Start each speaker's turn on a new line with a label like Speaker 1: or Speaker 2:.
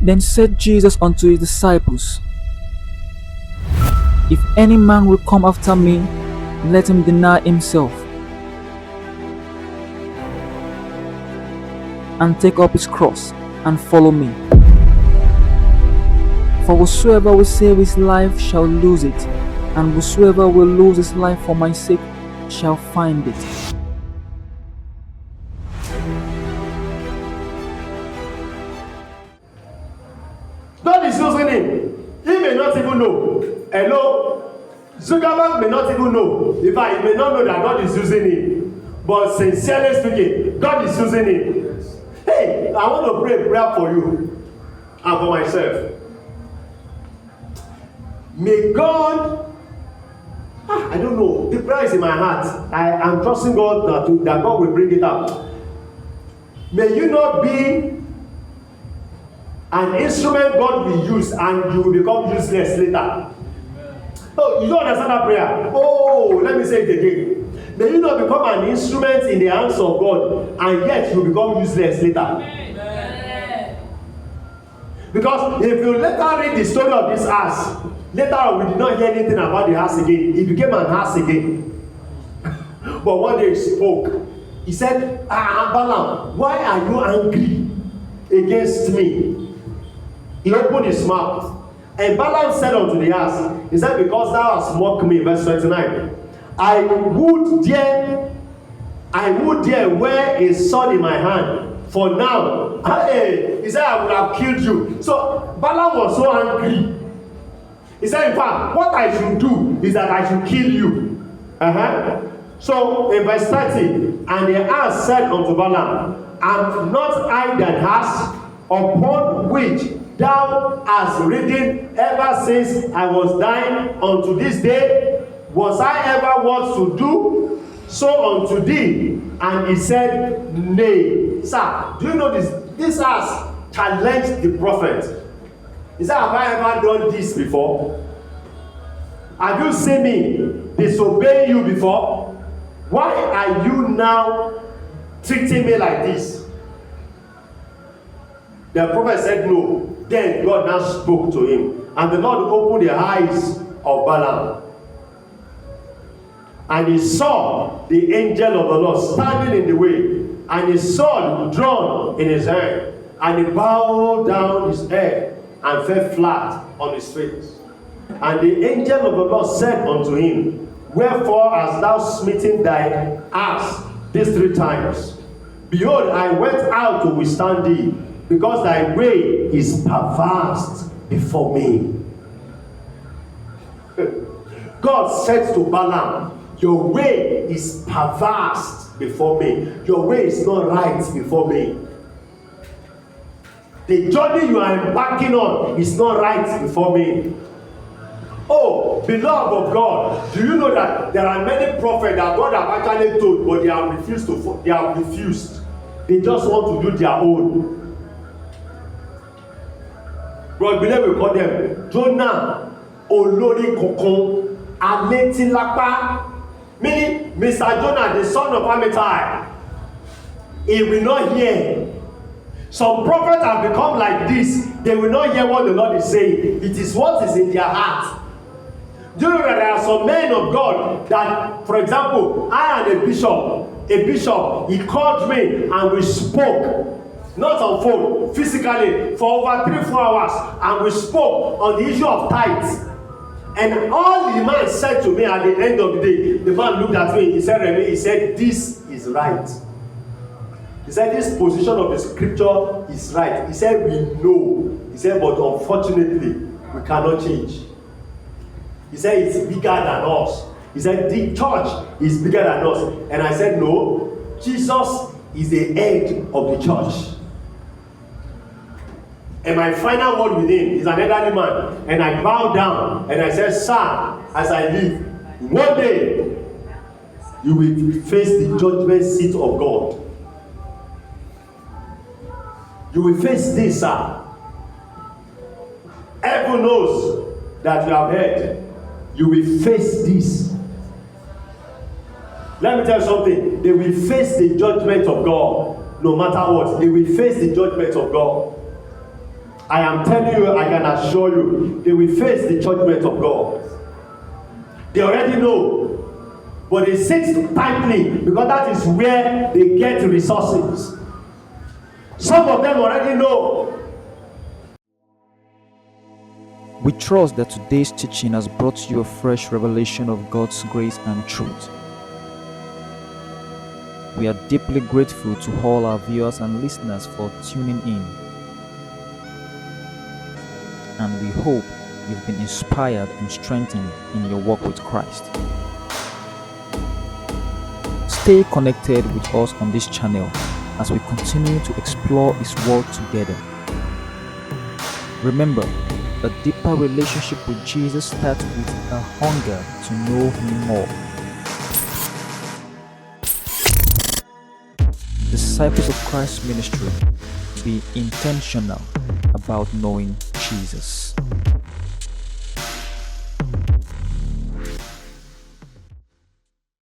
Speaker 1: Then said Jesus unto his disciples, If any man will come after me, let him deny himself, and take up his cross, and follow me. For whosoever will save his life shall lose it, and whosoever will lose his life for my sake shall find it.
Speaker 2: God is using him. He may not even know. Hello? Zuckerberg may not even know. In fact, he may not know that God is using him. But sincerely speaking, God is using him. Hey, I want to pray a prayer for you and for myself. May God, I don't know, the prayer is in my heart. I am trusting God that God will bring it out. May you not be an instrument God will use and you will become useless later. Oh, you don't understand that prayer? Oh, let me say it again. May you not become an instrument in the hands of God and yet you become useless later. Amen. Because if you later read the story of this ass, later on we did not hear anything about the ass again. It became an ass again. But one day he spoke. He said, Balaam, why are you angry against me? He opened his mouth. And Balaam said unto the ass, he said, because thou hast mocked me, verse 29, I would dare wear a sword in my hand, for now, he said, I would have killed you. So Balaam was so angry. He said, in fact, what I should do is that I should kill you. So in verse 30, and the ass said unto Balaam, am not I that ass upon which thou hast ridden ever since I was dying unto this day? Was I ever what to do so unto thee? And he said, nay. Sir, do you know this? This ass challenged the prophet. He said, have I ever done this before? Have you seen me disobey you before? Why are you now treating me like this? The prophet said no. Then God now spoke to him, and the Lord opened the eyes of Balaam, and he saw the angel of the Lord standing in the way, and his sword drawn in his hand, and he bowed down his head and fell flat on his face. And the angel of the Lord said unto him, wherefore hast thou smitten thy ass these 3 times? Behold, I went out to withstand thee, because thy way is perverse before me. God said to Balaam, your way is perverse before me. Your way is not right before me. The journey you are embarking on is not right before me. Oh, beloved of God, do you know that there are many prophets that God have actually told, but they have refused. They just want to do their own. God, believe we call them Jonah, Olori Kokon, Ametilapa. Meaning, Mr. Jonah, the son of Amittai, he will not hear. Some prophets have become like this. They will not hear what the Lord is saying. It is what is in their heart. Do you know that there are some men of God that, for example, I am a bishop, he called me and we spoke. Not on phone, physically, for over 3-4 hours, and we spoke on the issue of tithes. And all the man said to me at the end of the day, the man looked at me, he said, this is right. He said, this position of the scripture is right. He said, we know. He said, but unfortunately, we cannot change. He said, it's bigger than us. He said, the church is bigger than us. And I said, no, Jesus is the head of the church. And my final word with him is an elderly man. And I bowed down and I said, sir, as I live, one day you will face the judgment seat of God. You will face this, sir. Heaven knows that you have heard. You will face this. Let me tell you something. They will face the judgment of God. No matter what, they will face the judgment of God. I am telling you, I can assure you, they will face the judgment of God. They already know, but they sit tightly because that is where they get resources. Some of them already know.
Speaker 1: We trust that today's teaching has brought you a fresh revelation of God's grace and truth. We are deeply grateful to all our viewers and listeners for tuning in. And we hope you've been inspired and strengthened in your walk with Christ. Stay connected with us on this channel as we continue to explore His Word together. Remember, a deeper relationship with Jesus starts with a hunger to know Him more. Disciples of Christ ministry, be intentional about knowing Jesus.